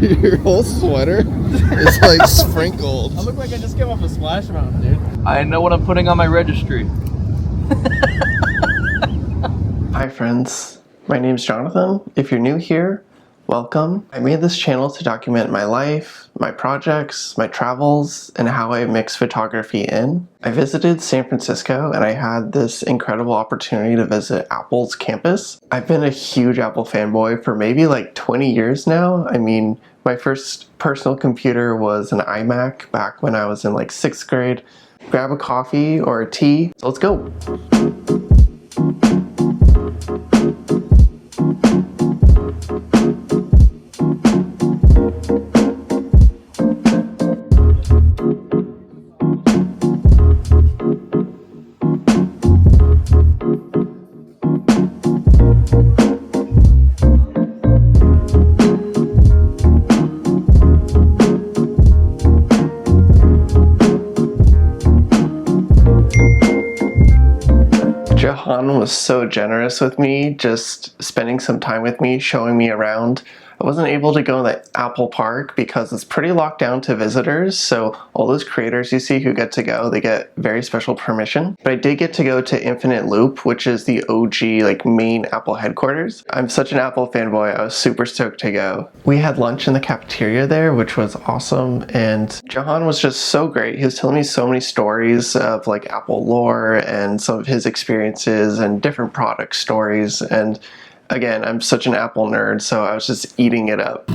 Your whole sweater is like sprinkled. I look like I just came off a Splash Mountain, dude. I know what I'm putting on my registry. Hi friends, my name's Jonathan. If you're new here, welcome. I made this channel to document my life, my projects, my travels, and how I mix photography in. I visited San Francisco and I had this incredible opportunity to visit Apple's campus. I've been a huge Apple fanboy for maybe like 20 years now. I mean, my first personal computer was an iMac back when I was in like 6th grade. Grab a coffee or a tea, so let's go. Jahan was so generous with me, just spending some time with me, showing me around. I wasn't able to go to the Apple Park because it's pretty locked down to visitors, so all those creators you see who get to go, they get very special permission. But I did get to go to Infinite Loop, which is the OG like main Apple headquarters. I'm such an Apple fanboy, I was super stoked to go. We had lunch in the cafeteria there, which was awesome, and Jahan was just so great. He was telling me so many stories of like Apple lore and some of his experiences and different product stories, and again, I'm such an Apple nerd, so I was just eating it up.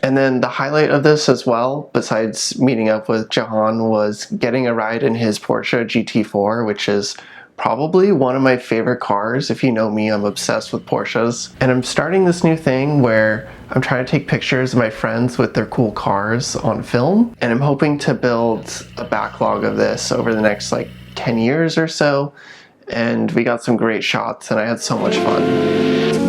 And then the highlight of this as well, besides meeting up with Jahan, was getting a ride in his Porsche GT4, which is probably one of my favorite cars. If you know me, I'm obsessed with Porsches. And I'm starting this new thing where I'm trying to take pictures of my friends with their cool cars on film. And I'm hoping to build a backlog of this over the next like 10 years or so. And we got some great shots and I had so much fun.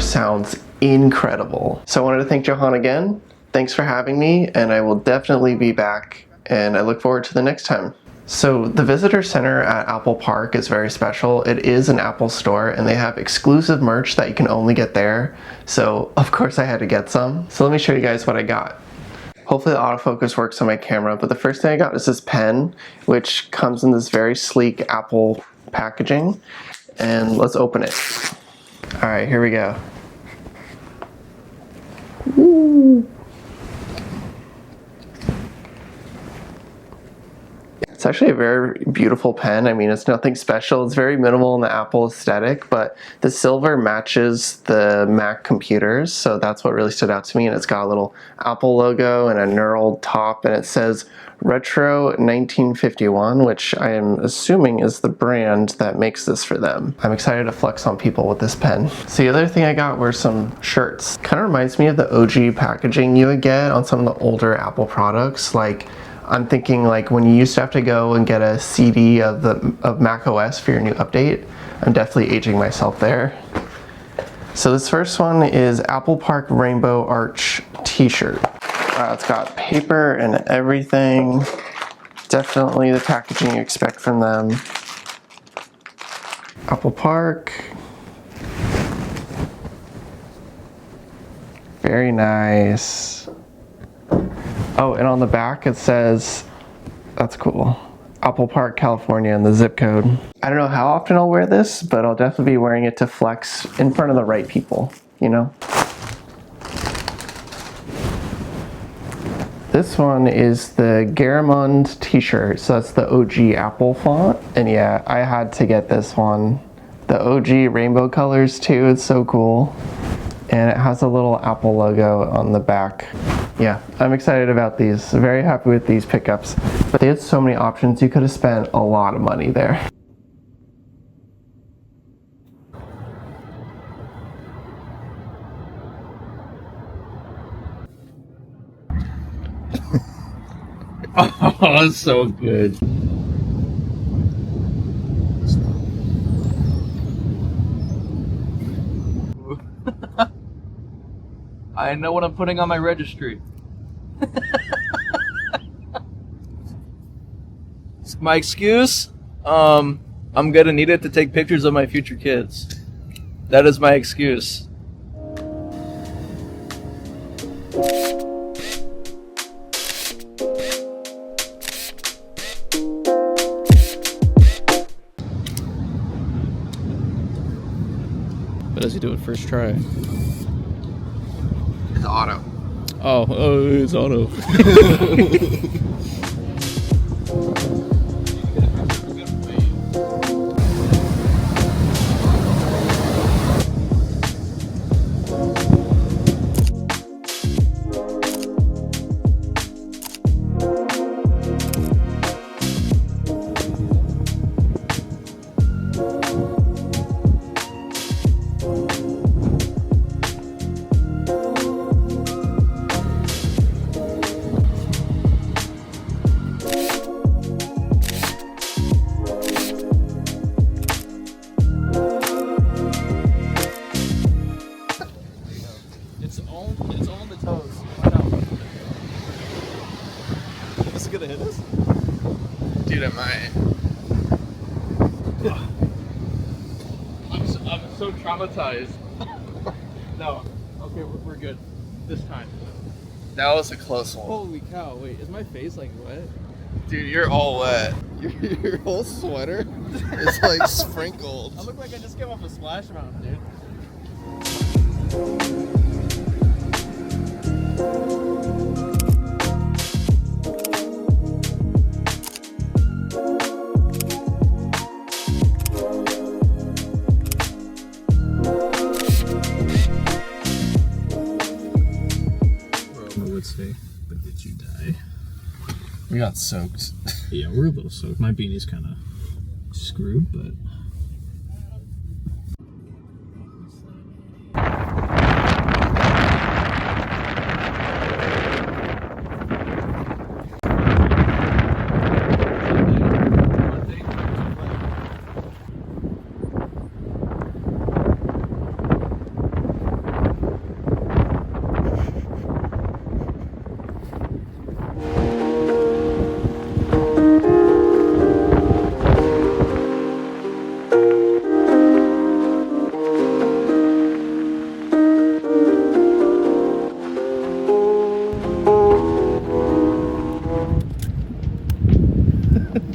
Sounds incredible. So I wanted to thank Jahan again. Thanks for having me, and I will definitely be back, and I look forward to the next time. So the visitor center at Apple Park is very special. It is an Apple store and they have exclusive merch that you can only get there. So of course I had to get some. So let me show you guys what I got. Hopefully the autofocus works on my camera, but the first thing I got is this pen, which comes in this very sleek Apple packaging. And let's open it. All right, here we go. Ooh. It's actually a very beautiful pen. I mean, it's nothing special. It's very minimal in the Apple aesthetic, but the silver matches the Mac computers, so that's what really stood out to me. And it's got a little Apple logo and a knurled top, and it says Retro 1951, which I am assuming is the brand that makes this for them. I'm excited to flex on people with this pen. So the other thing I got were some shirts. Kind of reminds me of the OG packaging you would get on some of the older Apple products. Like, I'm thinking like when you used to have to go and get a CD of Mac OS for your new update. I'm definitely aging myself there. So this first one is Apple Park Rainbow Arch t-shirt. It's got paper and everything. Definitely the packaging you expect from them. Apple Park. Very nice. Oh, and on the back it says, that's cool, Apple Park, California, and the zip code. I don't know how often I'll wear this, but I'll definitely be wearing it to flex in front of the right people, you know? This one is the Garamond t-shirt, so that's the OG Apple font. And yeah, I had to get this one. The OG rainbow colors too, it's so cool. And it has a little Apple logo on the back. Yeah, I'm excited about these. Very happy with these pickups. But they had so many options, you could have spent a lot of money there. Oh, that's so good. I know what I'm putting on my registry. My excuse? I'm gonna need it to take pictures of my future kids. That is my excuse. What does he do it first try? It's auto. Oh, it's auto. It's all on the toes. Why not? Is it gonna hit us? Dude, it might. I'm so traumatized. No. Okay, we're good. This time. That was a close one. Holy cow, wait, is my face like wet? Dude, you're all wet. Your whole sweater is like sprinkled. I look like I just came off a splash mountain, dude. Stay, but did you die? We got soaked. Yeah, we're a little soaked. My beanie's kind of screwed, but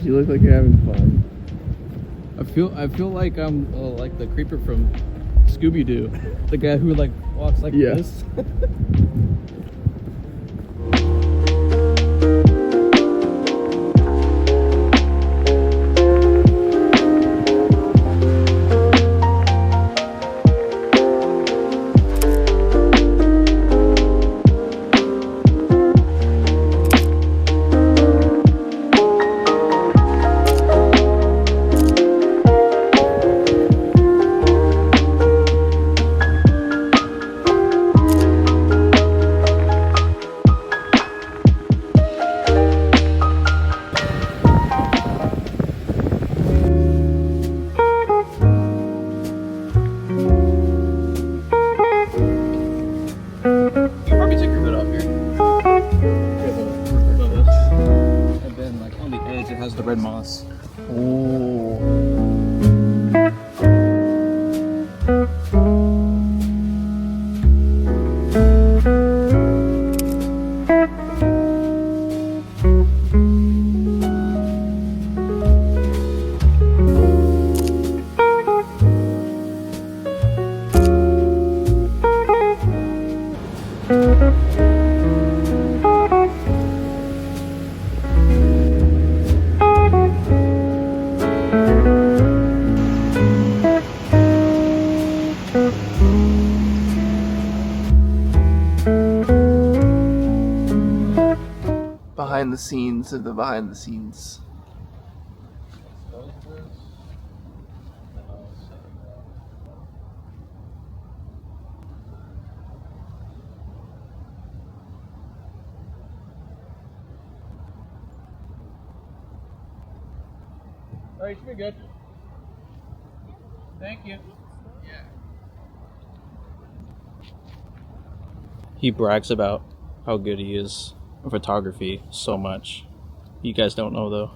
You look like you're having fun. I feel like I'm like the creeper from Scooby-Doo, the guy who like walks like this. Probably take your hood off here. And then like on the edge it has the red moss. Ooh. Behind the scenes of the behind the scenes. All right, should be good. Thank you. Yeah. He brags about how good he is in photography so much. You guys don't know though.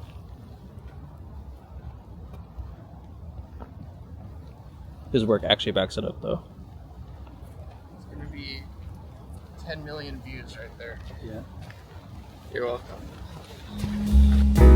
His work actually backs it up though. It's gonna be 10 million views right there. Yeah. You're welcome.